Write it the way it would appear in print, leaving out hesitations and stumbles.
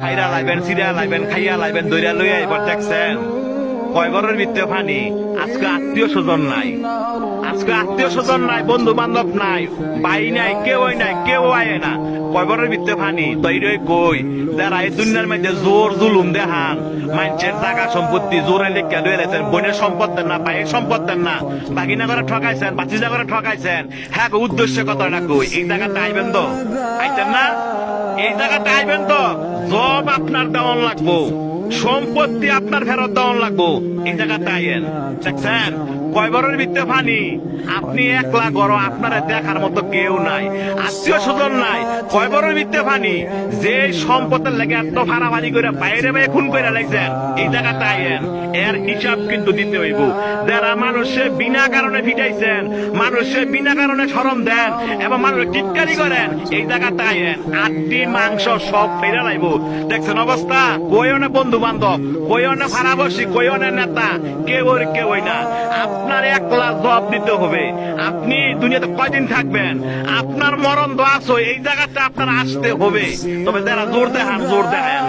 খাইরা লাইবেন, সিরা লাইবেন, খাইয়া লাইবেন, দইরা লইয়া এবার দেখছেন কয় ঘরের ভিতরে পানি। আজকে আত্মীয় স্বজন নাই, আজকে আত্মীয় স্বজন নাই, বন্ধু বান্ধব নাই, ভাই নাই, কেউ নাই, কেউ আয় না, কয় ঘরের ভিতরে পানি। তৈরি কই যারা এই দুনিয়ার মধ্যে জোর জুলুম দেখান, মানুষের টাকা সম্পত্তি জোরে লেখা লয়ে রেখেছেন, বোনের সম্পদ দেন না, ভাইয়ের সম্পদ দেন না, বাগিনা করে ঠকাইছেন, বাচিজা করে ঠকাইছেন, হ্যাঁ উদ্দেশ্য কথাটা কই এই জায়গাটা আইবেন তো, আইতেন না? এই জায়গাটা আইবেন তো, জব আপনার দেওয়ান লাগবো, সম্পত্তি আপনার ফেরত দেওয়ান লাগবো, এই জায়গাটা আইয়েন। দেখছেন কয় বড়ের ভিতরে পানি, আপনি একলা গড়, আপনার দেখার মতো কেউ নাই, আত্মীয় স্বজন নাই, কয় বড়ের ভিতরে পানি। যে সম্পদের লেগে এত ফাড়াফাড়ি করে বাইরে বাইরে খুন করে লাগছেন, এই জায়গাটা আইয়েন, এর হিসাব কিন্তু দিতে হইব। যারা মানুষে বিনা কারণে ফিটাইছেন, মানুষে বিনা কারণে শরম দেন এবং মানুষ টিটকারি করেন, এই জায়গাটা আইয়েন, আটটি মাংস সব ফেরা লাইব। দেখছেন অবস্থা, কইও না বন্ধু বান্ধব, কইও না ফাড়াবসি, কইও না নেতা, কেউ না, আপনার একলা জবাব দিতে হবে। আপনি দুনিয়াতে কয়দিন থাকবেন, আপনার মরণ দোয়াছ, এই জায়গাটা আপনার আসতে হবে। তবে যারা জোর দেখান, জোর দেখান।